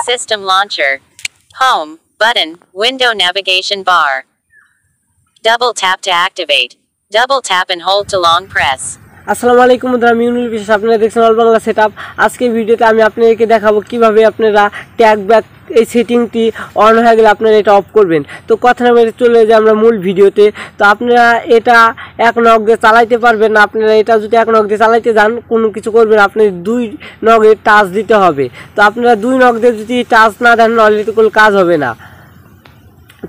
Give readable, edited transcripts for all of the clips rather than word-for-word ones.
System launcher. Home button. Window navigation bar. Double tap to activate. Double tap and hold to long press. আসসালামু আলাইকুম বন্ধুরা, আমি ইউনুল বিশেষ আপনারা দেখছেন অল বাংলা সেটআপ। আজকের ভিডিওতে আমি আপনাদেরকে দেখাবো কিভাবে আপনারা ট্যাগব্যাক এই সেটিংটি অন হয়ে গেলে আপনারা এটা অফ করবেন। তো কথা না বলে চলে যাই আমরা মূল ভিডিওতে। তো আপনারা এটা এক নখ দিয়ে চালাইতে পারবেন না। আপনারা এটা যদি এক নখ দিয়ে চালাইতে যান কোনো কিছু করবেন, আপনাদের দুই নখে টাচ দিতে হবে। তো আপনারা দুই নখ দিয়ে যদি টাচ না দেন তাহলে তো কোনো কাজ হবে না।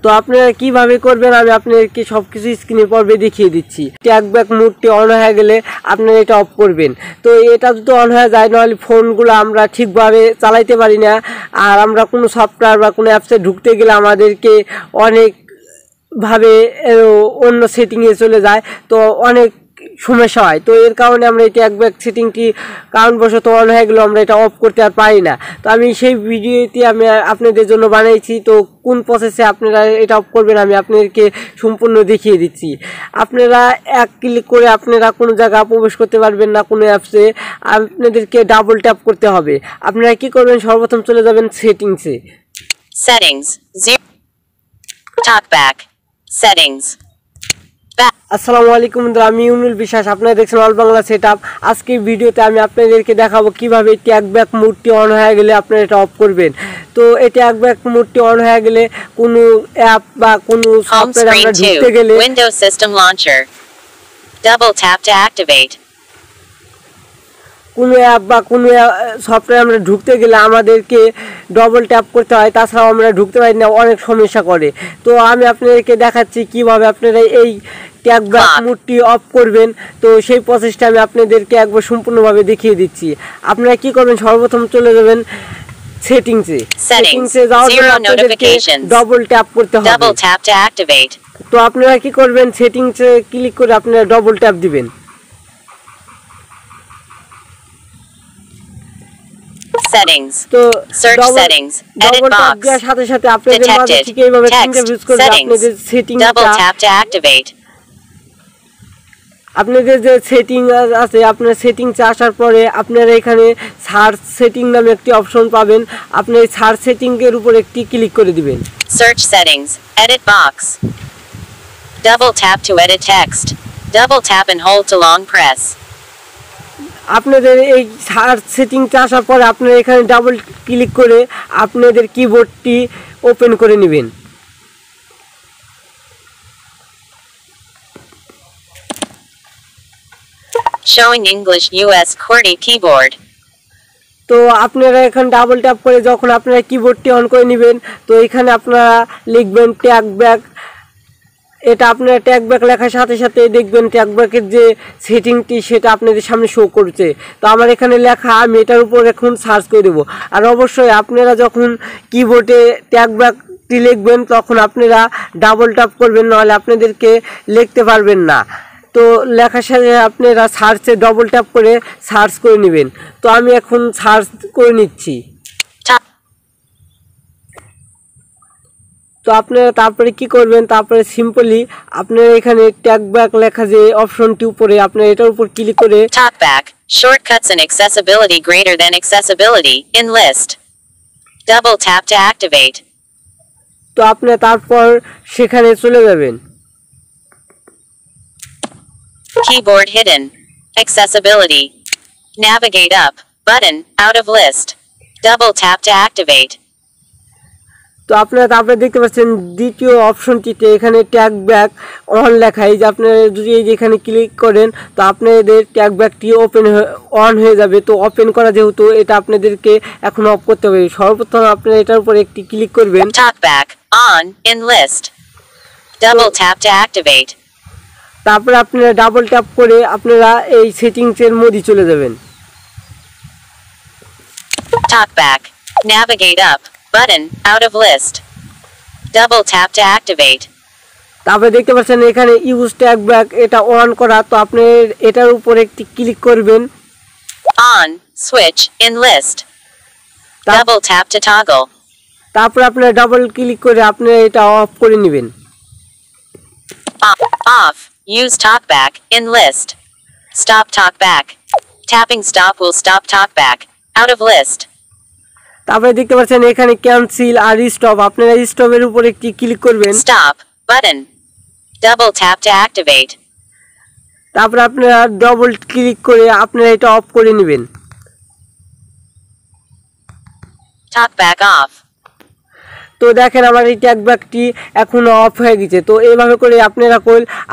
তো আপনারা কিভাবে করবেন আমি আপনাদেরকে সব কিছু স্ক্রিনে পর্বে দেখিয়ে দিচ্ছি। ট্যাগব্যাক মোডটি অন হয়ে গেলে আপনারা এটা অফ করবেন। তো এটা যদি অন হয়ে যায় নাহলে ফোনগুলো আমরা ঠিকভাবে চালাইতে পারি না, আর আমরা কোনো সফটওয়্যার বা কোনো অ্যাপসে ঢুকতে গেলে আমাদেরকে অনেকভাবে অন্য সেটিংয়ে চলে যায়, তো অনেক সমস্যা হয়। তো এর কারণে আমরা এই ট্যাগব্যাক সেটিংটি কারণবশত অন হয়ে গেলেও আমরা এটা অফ করতে আর পারি না। তো আমি সেই ভিডিওটি আমি আপনাদের জন্য বানিয়েছি। তো কোন প্রসেসে আপনারা এটা অফ করবেন আমি আপনাদেরকে সম্পূর্ণ দেখিয়ে দিচ্ছি। আপনারা এক ক্লিক করে আপনারা কোনো জায়গা প্রবেশ করতে পারবেন না কোনো অ্যাপসে, আপনাদেরকে ডাবল ট্যাপ করতে হবে। আপনারা কি করবেন, সর্বপ্রথম চলে যাবেন সেটিংসে। Settings. TalkBack. Settings. আসসালামু আলাইকুম বন্ধুরা, আমি ইউনুল বিশ্বাস, আপনারা দেখছেন অল বাংলা সেটআপ। আজকের ভিডিওতে আমি আপনাদেরকে দেখাবো কিভাবে ট্যাগব্যাক মোডটি অন হয়ে গেলে আপনারা এটা অফ করবেন। তো এই ট্যাগব্যাক মোডটি অন হয়ে গেলে কোনো অ্যাপ বা কোনো সফটওয়্যার আমরা ঢুকতে গেলে Windows System launcher. Double tap to activate. কোনো অ্যাপ বা কোনো সফটওয়্যার আমরা ঢুকতে গেলে আমাদেরকে ডবল ট্যাপ করতে হয়, তাছাড়াও আমরা ঢুকতে পারি না, অনেক সমস্যা করে। তো আমি আপনাদেরকে দেখাচ্ছি কিভাবে আপনারা এই ট্যাগব্যাক মোডটি অফ করবেন। তো সেই প্রসেসটা আমি আপনাদেরকে একবার সম্পূর্ণভাবে দেখিয়ে দিচ্ছি। আপনারা কি করবেন, সর্বপ্রথম চলে যাবেন সেটিংসে। সেটিংসে যাওয়ার জন্য আপনাদেরকে ডবল ট্যাপ করতে হবে। Double tap to activate. তো আপনারা কি করবেন, সেটিংসে ক্লিক করে আপনারা ডবল ট্যাপ দিবেন। Settings. তো search settings. Edit box. দেওয়ার সাথে সাথে আপনাদের মাঝে থেকে এইভাবে তিনটা ভিউজ করবে আপনাদের সেটিংটা। Double tap to activate. আপনাদের যে সেটিং আছে, আপনার সেটিংসে আসার পরে আপনারা এখানে সার্চ সেটিং নামে একটি অপশন পাবেন। আপনি এই সার্চ সেটিং এর উপর একটি ক্লিক করে দিবেন। Search settings. Edit box. Double tap to edit text. Double tap and hold to long press. আপনাদের এই সার্চ সেটিংটা আসার পরে আপনারা এখানে ডাবল ক্লিক করে আপনাদের কিবোর্ডটি ওপেন করে নেবেন। Showing English US QWERTY keyboard. তো আপনারা এখানে ডাবল ট্যাপ করে যখন আপনারা কিবোর্ডটি অন করে নেবেন, তো এখানে আপনারা লিখবেন ট্যাগব্যাক। এটা আপনারা ট্যাগব্যাক লেখার সাথে সাথে দেখবেন ট্যাগব্যাকের যে সেটিংটি সেটা আপনাদের সামনে শো করছে। তো আমার এখানে লেখা, আমি এটার উপর এখন সার্চ করে দেবো। আর অবশ্যই আপনারা যখন কিবোর্ডে ট্যাগব্যাকটি লিখবেন তখন আপনারা ডাবল ট্যাপ করবেন, নাহলে আপনাদেরকে লিখতে পারবেন না। তো লেখার সাথে আপনারা সার্চে ডবল ট্যাপ করে সার্চ করে নেবেন। তো আমি এখন সার্চ করে নিচ্ছি। তো আপনারা তারপরে কি করবেন, তারপরে সিম্পলি আপনারা এখানে ট্যাগব্যাক লেখা যে অপশনটি উপরে আপনারা এটার উপর ক্লিক করে TalkBack shortcuts and accessibility greater than accessibility in list. Double tap to activate. তো আপনারা তারপর সেখানে চলে যাবেন। Keyboard hidden. Accessibility. Navigate up button out of list. Double tap to activate. তো আপনারা তারপরে দেখতে পাচ্ছেন দ্বিতীয় অপশনটিতে এখানে ট্যাগব্যাক অন লেখা। এই যে আপনারা যদি এই যে এখানে ক্লিক করেন তো আপনাদের ট্যাগব্যাকটি অন হয়ে যাবে। তো ওপেন করা যেহেতু এটা আপনাদেরকে এখন অফ করতে হবে। সর্বপ্রথম আপনারা এটার উপর একটি ক্লিক করবেন। TalkBack on in list. Double tap to activate. তারপরে আপনারা ডাবল ট্যাপ করে আপনারা এই সেটিংসের মধ্যে চলে যাবেন। TalkBack. Navigate up button out of list. Double tap to activate. তারপরে দেখতে পাচ্ছেন এখানে ইউজ ট্যাগব্যাক এটা অন করা। তো আপনি এটার উপর একটি ক্লিক করবেন। On switch in list. Double tap to toggle. তারপর আপনারা ডাবল ক্লিক করে আপনি এটা অফ করে নেবেন। Off. Use TalkBack in list. Stop TalkBack. Tapping stop will stop TalkBack out of list. তারপরে দেখতে পাচ্ছেন এখানে ক্যান্সেল আর স্টপ, আপনারা স্টপের উপর একটি ক্লিক করবেন। Stop button. Double tap to activate. তারপরে আপনারা ডবল ক্লিক করে আপনারা এটা অফ করে নেবেন। TalkBack off. তো দেখেন আমার এই ট্যাকব্যাকটি এখনো অফ হয়ে গেছে। তো এইভাবে করে আপনারা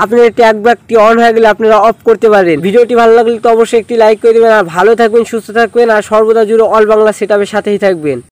আপনার ট্যাকব্যাকটি অন হয়ে গেলে আপনারা অফ করতে পারেন। ভিডিওটি ভালো লাগলে তো অবশ্যই একটি লাইক করে দেবেন, আর ভালো থাকবেন, সুস্থ থাকবেন, আর সর্বদা জুড়ে অল বাংলা সেটআপের সাথেই থাকবেন।